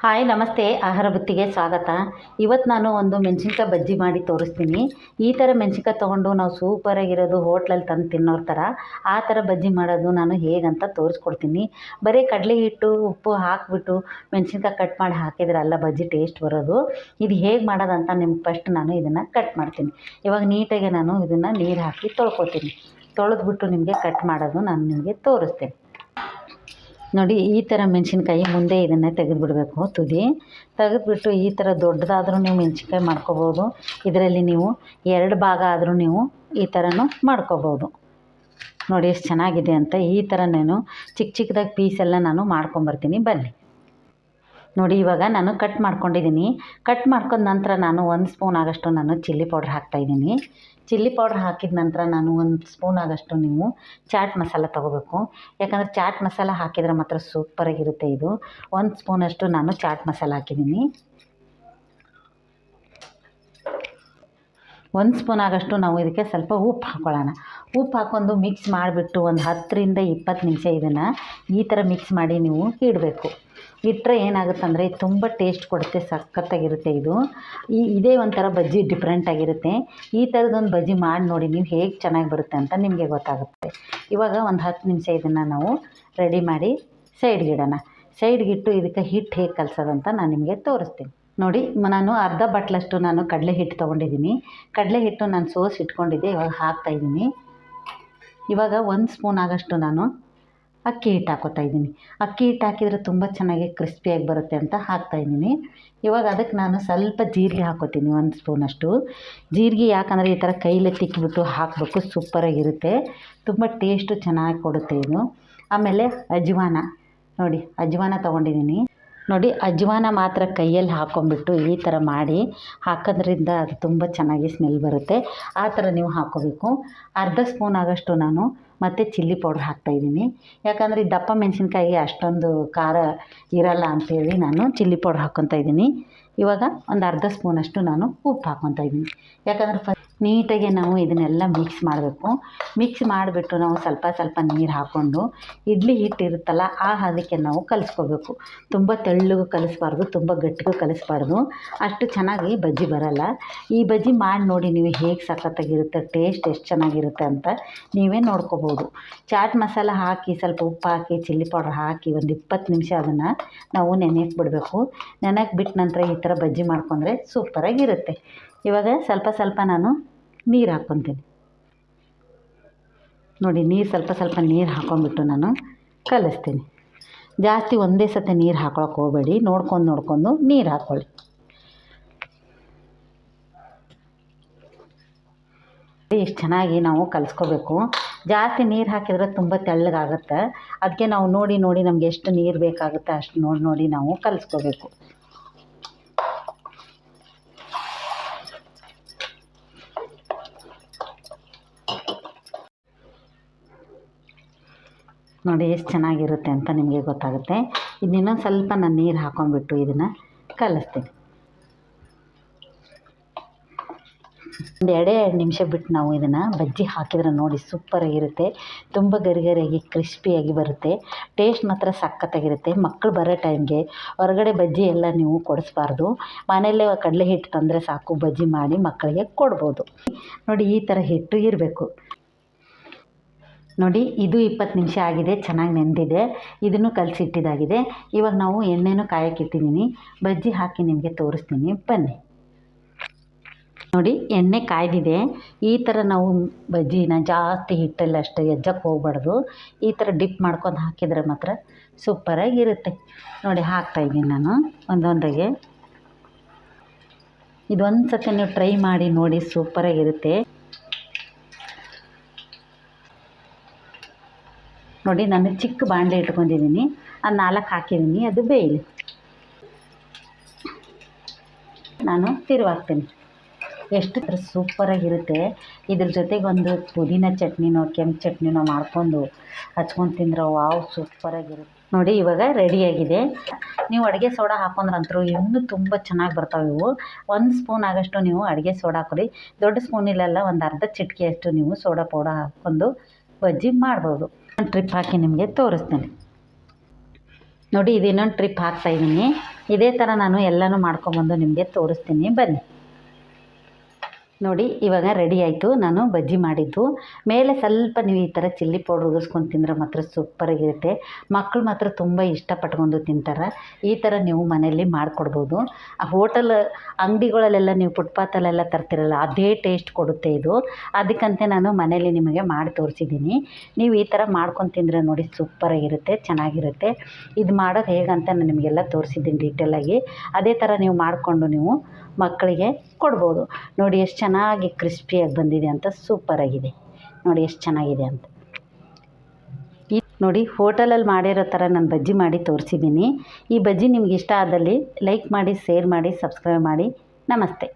Hi ನಮಸ್ತೆ, ಆಹಾರ ಬುತ್ತಿಗೆ ಸ್ವಾಗತ. ಇವತ್ತು ನಾನು ಒಂದು ಮೆಣಸಿನ್ಕಾಯಿ ಬಜ್ಜಿ ಮಾಡಿ ತೋರಿಸ್ತೀನಿ. ಈ ಥರ ಮೆಣಸಿನ್ಕಾಯಿ ತೊಗೊಂಡು ನಾವು ಸೂಪರಾಗಿರೋದು ಹೋಟ್ಲಲ್ಲಿ ತಂದು ತಿನ್ನೋರ ಥರ ಆ ಥರ ಬಜ್ಜಿ ಮಾಡೋದು ನಾನು ಹೇಗಂತ ತೋರಿಸ್ಕೊಡ್ತೀನಿ. ಬರೀ ಕಡಲೆ ಹಿಟ್ಟು ಉಪ್ಪು ಹಾಕಿಬಿಟ್ಟು ಮೆಣಸಿನ್ಕಾಯಿ ಕಟ್ ಮಾಡಿ ಹಾಕಿದ್ರೆ ಅಲ್ಲ ಬಜ್ಜಿ ಟೇಸ್ಟ್ ಬರೋದು. ಇದು ಹೇಗೆ ಮಾಡೋದಂತ ನಿಮ್ಗೆ ಫಸ್ಟ್ ನಾನು ಇದನ್ನು ಕಟ್ ಮಾಡ್ತೀನಿ. ಇವಾಗ ನೀಟಾಗಿ ನಾನು ಇದನ್ನು ನೀರು ಹಾಕಿ ತೊಳ್ಕೊತೀನಿ. ತೊಳೆದ್ಬಿಟ್ಟು ನಿಮಗೆ ಕಟ್ ಮಾಡೋದು ನಾನು ನಿಮಗೆ ತೋರಿಸ್ತೇನೆ. ನೋಡಿ, ಈ ಥರ ಮೆಣಸಿನ್ಕಾಯಿ ಮುಂದೆ ಇದನ್ನು ತೆಗೆದುಬಿಡಬೇಕು. ತುದಿ ತೆಗೆದುಬಿಟ್ಟು ಈ ಥರ ದೊಡ್ಡದಾದರೂ ನೀವು ಮೆಣಸಿನ್ಕಾಯಿ ಮಾಡ್ಕೋಬೋದು. ಇದರಲ್ಲಿ ನೀವು 2 ಭಾಗ ಆದರೂ ನೀವು ಈ ಥರನೂ ಮಾಡ್ಕೋಬೋದು. ನೋಡಿ ಎಷ್ಟು ಚೆನ್ನಾಗಿದೆ ಅಂತ. ಈ ಥರ ನಾನು ಚಿಕ್ಕ ಚಿಕ್ಕದಾಗಿ ಪೀಸೆಲ್ಲ ನಾನು ಮಾಡ್ಕೊಂಬರ್ತೀನಿ, ಬನ್ನಿ. ನೋಡಿ, ಇವಾಗ ನಾನು ಕಟ್ ಮಾಡ್ಕೊಂಡಿದ್ದೀನಿ. ಕಟ್ ಮಾಡ್ಕೊಂಡ ನಂತರ ನಾನು 1 ಸ್ಪೂನ್ ಆಗೋಷ್ಟು ನಾನು ಚಿಲ್ಲಿ ಪೌಡ್ರ್ ಹಾಕ್ತಾಯಿದ್ದೀನಿ. ಚಿಲ್ಲಿ ಪೌಡ್ರ್ ಹಾಕಿದ ನಂತರ ನಾನು 1 ಸ್ಪೂನ್ ಆಗೋಷ್ಟು ನೀವು ಚಾಟ್ ಮಸಾಲ ತೊಗೋಬೇಕು. ಯಾಕಂದರೆ ಚಾಟ್ ಮಸಾಲ ಹಾಕಿದರೆ ಮಾತ್ರ ಸೂಪರಾಗಿರುತ್ತೆ ಇದು. 1 ಸ್ಪೂನಷ್ಟು ನಾನು ಚಾಟ್ ಮಸಾಲ ಹಾಕಿದ್ದೀನಿ. 1 ಸ್ಪೂನ್ ಆಗೋಷ್ಟು ನಾವು ಇದಕ್ಕೆ ಸ್ವಲ್ಪ ಉಪ್ಪು ಹಾಕ್ಕೊಳ್ಳೋಣ. ಉಪ್ಪು ಹಾಕ್ಕೊಂಡು ಮಿಕ್ಸ್ ಮಾಡಿಬಿಟ್ಟು ಒಂದು 10 ರಿಂದ 20 ನಿಮಿಷ ಇದನ್ನು ಈ ಥರ ಮಿಕ್ಸ್ ಮಾಡಿ ನೀವು ಇಡಬೇಕು. ಇಟ್ಟರೆ ಏನಾಗುತ್ತಂದರೆ ತುಂಬ ಟೇಸ್ಟ್ ಕೊಡುತ್ತೆ, ಸಖತ್ತಾಗಿರುತ್ತೆ ಇದು. ಇದೇ ಒಂಥರ ಬಜ್ಜಿ ಡಿಫ್ರೆಂಟಾಗಿರುತ್ತೆ. ಈ ಥರದೊಂದು ಬಜ್ಜಿ ಮಾಡಿ ನೋಡಿ ನೀವು, ಹೇಗೆ ಚೆನ್ನಾಗಿ ಬರುತ್ತೆ ಅಂತ ನಿಮಗೆ ಗೊತ್ತಾಗುತ್ತೆ. ಇವಾಗ ಒಂದು 10 ನಿಮಿಷ ಇದನ್ನು ನಾವು ರೆಡಿ ಮಾಡಿ ಸೈಡ್ಗಿಡೋಣ. ಸೈಡ್ಗಿಟ್ಟು ಇದಕ್ಕೆ ಹಿಟ್ಟು ಹೇಗೆ ಕಲಸೋದಂತ ನಾನು ನಿಮಗೆ ತೋರಿಸ್ತೀನಿ. ನೋಡಿ, ನಾನು ಅರ್ಧ ಬಟ್ಲಷ್ಟು ನಾನು ಕಡಲೆ ಹಿಟ್ಟು ತೊಗೊಂಡಿದ್ದೀನಿ. ಕಡಲೆ ಹಿಟ್ಟು ನಾನು ಸೋಸಿ ಇಟ್ಕೊಂಡಿದ್ದೆ, ಇವಾಗ ಹಾಕ್ತಾಯಿದ್ದೀನಿ. ಇವಾಗ 1 ಸ್ಪೂನ್ ಆಗೋಷ್ಟು ನಾನು ಅಕ್ಕಿ ಹಿಟ್ಟು ಹಾಕ್ಕೊತಾಯಿದ್ದೀನಿ. ಅಕ್ಕಿ ಹಿಟ್ಟು ಹಾಕಿದರೆ ತುಂಬ ಚೆನ್ನಾಗಿ ಕ್ರಿಸ್ಪಿಯಾಗಿ ಬರುತ್ತೆ ಅಂತ ಹಾಕ್ತಾಯಿದ್ದೀನಿ. ಇವಾಗ ಅದಕ್ಕೆ ನಾನು ಸ್ವಲ್ಪ ಜೀರಿಗೆ ಹಾಕ್ಕೊತೀನಿ, 1 ಸ್ಪೂನಷ್ಟು ಜೀರಿಗೆ. ಯಾಕಂದರೆ ಈ ಥರ ಕೈಲೇ ತಿಕ್ಕಿಬಿಟ್ಟು ಹಾಕಬೇಕು, ಸೂಪರಾಗಿರುತ್ತೆ, ತುಂಬ ಟೇಸ್ಟು ಚೆನ್ನಾಗಿ ಕೊಡುತ್ತೆ ಇದು. ಆಮೇಲೆ ಅಜ್ವಾನ, ನೋಡಿ ಅಜ್ವಾನ ತೊಗೊಂಡಿದ್ದೀನಿ. ನೋಡಿ, ಅಜ್ವಾನ ಮಾತ್ರ ಕೈಯಲ್ಲಿ ಹಾಕ್ಕೊಂಬಿಟ್ಟು ಈ ಥರ ಮಾಡಿ ಹಾಕೋದ್ರಿಂದ ಅದು ತುಂಬ ಚೆನ್ನಾಗಿ ಸ್ಮೆಲ್ ಬರುತ್ತೆ. ಆ ಥರ ನೀವು ಹಾಕ್ಕೋಬೇಕು. ಅರ್ಧ ಸ್ಪೂನ್ ಆಗೋಷ್ಟು ನಾನು ಮತ್ತು ಚಿಲ್ಲಿ ಪೌಡ್ರ್ ಹಾಕ್ತಾಯಿದ್ದೀನಿ. ಯಾಕಂದರೆ ಈ ದಪ್ಪ ಮೆಣಸಿನ್ಕಾಯಿಗೆ ಅಷ್ಟೊಂದು ಖಾರ ಇರಲ್ಲ ಅಂಥೇಳಿ ನಾನು ಚಿಲ್ಲಿ ಪೌಡ್ರ್ ಹಾಕ್ಕೊತಾ ಇದ್ದೀನಿ. ಇವಾಗ ಒಂದು ಅರ್ಧ ಸ್ಪೂನಷ್ಟು ನಾನು ಉಪ್ಪು ಹಾಕ್ಕೊತಾ ಇದ್ದೀನಿ. ಯಾಕಂದರೆ ನೀಟಾಗಿ ನಾವು ಇದನ್ನೆಲ್ಲ ಮಿಕ್ಸ್ ಮಾಡಬೇಕು. ಮಿಕ್ಸ್ ಮಾಡಿಬಿಟ್ಟು ನಾವು ಸ್ವಲ್ಪ ಸ್ವಲ್ಪ ನೀರು ಹಾಕ್ಕೊಂಡು ಇಡ್ಲಿ ಹಿಟ್ಟು ಇರುತ್ತಲ್ಲ ಆ ಹದಕ್ಕೆ ನಾವು ಕಲಿಸ್ಕೋಬೇಕು. ತುಂಬ ತೆಳ್ಳಗೂ ಕಲಿಸ್ಬಾರ್ದು, ತುಂಬ ಗಟ್ಟಿಗೂ ಕಲಿಸ್ಬಾರ್ದು. ಅಷ್ಟು ಚೆನ್ನಾಗಿ ಬಜ್ಜಿ ಬರಲ್ಲ. ಈ ಬಜ್ಜಿ ಮಾಡಿ ನೋಡಿ ನೀವು, ಹೇಗೆ ಸಖತ್ತಾಗಿರುತ್ತೆ, ಟೇಸ್ಟ್ ಎಷ್ಟು ಚೆನ್ನಾಗಿರುತ್ತೆ ಅಂತ ನೀವೇ ನೋಡ್ಕೋಬೋದು. ಚಾಟ್ ಮಸಾಲ ಹಾಕಿ ಸ್ವಲ್ಪ ಉಪ್ಪು ಹಾಕಿ ಚಿಲ್ಲಿ ಪೌಡ್ರ್ ಹಾಕಿ ಒಂದು 20 ನಿಮಿಷ ಅದನ್ನು ನಾವು ನೆನೆಯಕ್ಕೆ ಬಿಡಬೇಕು. ನೆನೆಯಕ್ಕೆ ಬಿಟ್ಟ ನಂತರ ಈ ಥರ ಬಜ್ಜಿ ಮಾಡ್ಕೊಂಡ್ರೆ ಸೂಪರಾಗಿರುತ್ತೆ. ಇವಾಗ ಸ್ವಲ್ಪ ಸ್ವಲ್ಪ ನಾನು ನೀರು ಹಾಕ್ಕೊತೀನಿ. ನೋಡಿ, ಸ್ವಲ್ಪ ಸ್ವಲ್ಪ ನೀರು ಹಾಕ್ಕೊಂಬಿಟ್ಟು ನಾನು ಕಲಿಸ್ತೀನಿ. ಜಾಸ್ತಿ ಒಂದೇ ಸತಿ ನೀರು ಹಾಕ್ಕೊಳಕ್ಕೆ ಹೋಗಬೇಡಿ, ನೋಡ್ಕೊಂಡು ನೀರು ಹಾಕ್ಕೊಳ್ಳಿ. ಇಷ್ಟು ಚೆನ್ನಾಗಿ ನಾವು ಕಲಿಸ್ಕೋಬೇಕು. ಜಾಸ್ತಿ ನೀರು ಹಾಕಿದರೆ ತುಂಬ ತೆಳ್ಳಗಾಗುತ್ತೆ. ಅದಕ್ಕೆ ನಾವು ನೋಡಿ ನಮಗೆ ಎಷ್ಟು ನೀರು ಬೇಕಾಗುತ್ತೆ ಅಷ್ಟು ನೋಡಿ ನಾವು ಕಲಿಸ್ಕೋಬೇಕು. ನೋಡಿ ಎಷ್ಟು ಚೆನ್ನಾಗಿರುತ್ತೆ ಅಂತ ನಿಮಗೆ ಗೊತ್ತಾಗುತ್ತೆ. ಇನ್ನೊಂದು ಸ್ವಲ್ಪ ನಾನು ನೀರು ಹಾಕ್ಕೊಂಬಿಟ್ಟು ಇದನ್ನು ಕಲಿಸ್ತೀನಿ. ಒಂದು 2 ನಿಮಿಷ ಬಿಟ್ಟು ನಾವು ಇದನ್ನು ಬಜ್ಜಿ ಹಾಕಿದ್ರೆ ನೋಡಿ ಸೂಪರಾಗಿರುತ್ತೆ. ತುಂಬ ಗರಿಗರಿಯಾಗಿ ಕ್ರಿಸ್ಪಿಯಾಗಿ ಬರುತ್ತೆ. ಟೇಸ್ಟ್ ಮಾತ್ರ ಸಖತ್ತಾಗಿರುತ್ತೆ. ಮಕ್ಕಳು ಬರೋ ಟೈಮ್ಗೆ ಹೊರಗಡೆ ಬಜ್ಜಿ ಎಲ್ಲ ನೀವು ಕೊಡಿಸ್ಬಾರ್ದು. ಮನೆಯಲ್ಲೇ ಕಡಲೆ ಹಿಟ್ಟು ತಂದರೆ ಸಾಕು, ಬಜ್ಜಿ ಮಾಡಿ ಮಕ್ಕಳಿಗೆ ಕೊಡ್ಬೋದು. ನೋಡಿ, ಈ ಥರ ಹಿಟ್ಟು ಇರಬೇಕು. ನೋಡಿ, ಇದು 20 ನಿಮಿಷ ಆಗಿದೆ, ಚೆನ್ನಾಗಿ ನೆಂದಿದೆ. ಇದನ್ನು ಕಲಸಿಟ್ಟಿದ್ದಾಗಿದೆ. ಇವಾಗ ನಾವು ಎಣ್ಣೆನೂ ಕಾಯಕ್ಕಿಟ್ಟಿದ್ದೀನಿ. ಬಜ್ಜಿ ಹಾಕಿ ನಿಮಗೆ ತೋರಿಸ್ತೀನಿ, ಬನ್ನಿ. ನೋಡಿ, ಎಣ್ಣೆ ಕಾಯ್ದಿದೆ. ಈ ಥರ ನಾವು ಬಜ್ಜಿನ ಜಾಸ್ತಿ ಹಿಟ್ಟಲ್ಲಿ ಅಷ್ಟು ಎಜ್ಜಕ್ಕೆ ಹೋಗ್ಬಾರ್ದು. ಈ ಥರ ಡಿಪ್ ಮಾಡ್ಕೊಂಡು ಹಾಕಿದರೆ ಮಾತ್ರ ಸೂಪರಾಗಿರುತ್ತೆ. ನೋಡಿ, ಹಾಕ್ತಾಯಿದ್ದೀನಿ ನಾನು ಒಂದೊಂದಾಗೆ. ಇದೊಂದು ಸತಿ ನೀವು ಟ್ರೈ ಮಾಡಿ ನೋಡಿ, ಸೂಪರಾಗಿರುತ್ತೆ. ನೋಡಿ, ನಾನು ಚಿಕ್ಕ ಬಾಣಲೆ ಇಟ್ಕೊಂಡಿದ್ದೀನಿ, ಅದು 4 ಹಾಕಿದ್ದೀನಿ, ಅದು ಬೇಯಲಿ. ನಾನು ತಿರುವಾಕ್ತೀನಿ. ಎಷ್ಟು ಸೂಪರಾಗಿರುತ್ತೆ. ಇದ್ರ ಜೊತೆಗೆ ಒಂದು ಪುದೀನ ಚಟ್ನಿನೋ ಕೆಂಪು ಚಟ್ನಿನೋ ಮಾಡ್ಕೊಂಡು ಹಚ್ಕೊಂಡು ತಿಂದ್ರೆ ವಾವ್, ಸೂಪರಾಗಿರುತ್ತೆ. ನೋಡಿ, ಇವಾಗ ರೆಡಿಯಾಗಿದೆ. ನೀವು ಅಡುಗೆ ಸೋಡಾ ಹಾಕೊಂಡ್ರಂತರೂ ಇನ್ನೂ ತುಂಬ ಚೆನ್ನಾಗಿ ಬರ್ತಾವೆ ಇವು. 1 ಸ್ಪೂನ್ ಆಗೋಷ್ಟು ನೀವು ಅಡುಗೆ ಸೋಡಾ ಹಾಕ್ಕೊಳ್ಳಿ. ದೊಡ್ಡ ಸ್ಪೂನಿಲೆಲ್ಲ ಒಂದು ಅರ್ಧ ಚಿಟಿಕೆಯಷ್ಟು ನೀವು ಸೋಡಾ ಪೌಡರ್ ಹಾಕ್ಕೊಂಡು ಬಜ್ಜಿ ಮಾಡ್ಬೋದು. ಟ್ರಿಪ್ ಹಾಕಿ ನಿಮಗೆ ತೋರಿಸ್ತೀನಿ. ನೋಡಿ, ಇದು ಇನ್ನೊಂದು ಟ್ರಿಪ್ ಹಾಕ್ತಾಯಿದ್ದೀನಿ. ಇದೇ ಥರ ನಾನು ಎಲ್ಲನೂ ಮಾಡ್ಕೊಂಬಂದು ನಿಮಗೆ ತೋರಿಸ್ತೀನಿ ಬನ್ನಿ. ನೋಡಿ ಇವಾಗ ರೆಡಿ ಆಯಿತು ನಾನು ಬಜ್ಜಿ ಮಾಡಿದ್ದು. ಮೇಲೆ ಸ್ವಲ್ಪ ನೀವು ಈ ಥರ ಚಿಲ್ಲಿ ಪೌಡ್ರ್ ಉದುರಿಸ್ಕೊಂಡು ತಿಂದರೆ ಮಾತ್ರ ಸೂಪರಾಗಿರುತ್ತೆ. ಮಕ್ಕಳು ಮಾತ್ರ ತುಂಬ ಇಷ್ಟಪಟ್ಕೊಂಡು ತಿಂತಾರೆ. ಈ ಥರ ನೀವು ಮನೆಯಲ್ಲಿ ಮಾಡಿಕೊಡ್ಬೋದು. ಆ ಹೋಟೆಲ್ ಅಂಗಡಿಗಳಲ್ಲೆಲ್ಲ ನೀವು ಫುಟ್ಪಾತಲ್ಲೆಲ್ಲ ತರ್ತಿರಲ್ಲ ಅದೇ ಟೇಸ್ಟ್ ಕೊಡುತ್ತೆ ಇದು. ಅದಕ್ಕಂತೆ ನಾನು ಮನೇಲಿ ನಿಮಗೆ ಮಾಡಿ ತೋರಿಸಿದ್ದೀನಿ. ನೀವು ಈ ಥರ ಮಾಡ್ಕೊಂಡು ತಿಂದರೆ ನೋಡಿ ಸೂಪರಾಗಿರುತ್ತೆ, ಚೆನ್ನಾಗಿರುತ್ತೆ. ಇದು ಮಾಡೋದು ಹೇಗಂತ ನಾನು ನಿಮಗೆಲ್ಲ ತೋರಿಸಿದ್ದೀನಿ ಡೀಟೇಲಾಗಿ. ಅದೇ ಥರ ನೀವು ಮಾಡಿಕೊಂಡು ನೀವು ಮಕ್ಕಳಿಗೆ ಕೊಡ್ಬೋದು. ನೋಡಿ ಎಷ್ಟು ಚೆನ್ನಾಗಿ ಕ್ರಿಸ್ಪಿಯಾಗಿ ಬಂದಿದೆ ಅಂತ, ಸೂಪರಾಗಿದೆ ನೋಡಿ ಎಷ್ಟು ಚೆನ್ನಾಗಿದೆ ಅಂತ. ನೋಡಿ ಹೋಟೆಲಲ್ಲಿ ಮಾಡಿರೋ ಥರ ನಾನು ಬಜ್ಜಿ ಮಾಡಿ ತೋರಿಸಿದ್ದೀನಿ. ಈ ಬಜ್ಜಿ ನಿಮ್ಗೆ ಇಷ್ಟ ಆದಲ್ಲಿ ಲೈಕ್ ಮಾಡಿ, ಶೇರ್ ಮಾಡಿ, ಸಬ್ಸ್ಕ್ರೈಬ್ ಮಾಡಿ. ನಮಸ್ತೆ.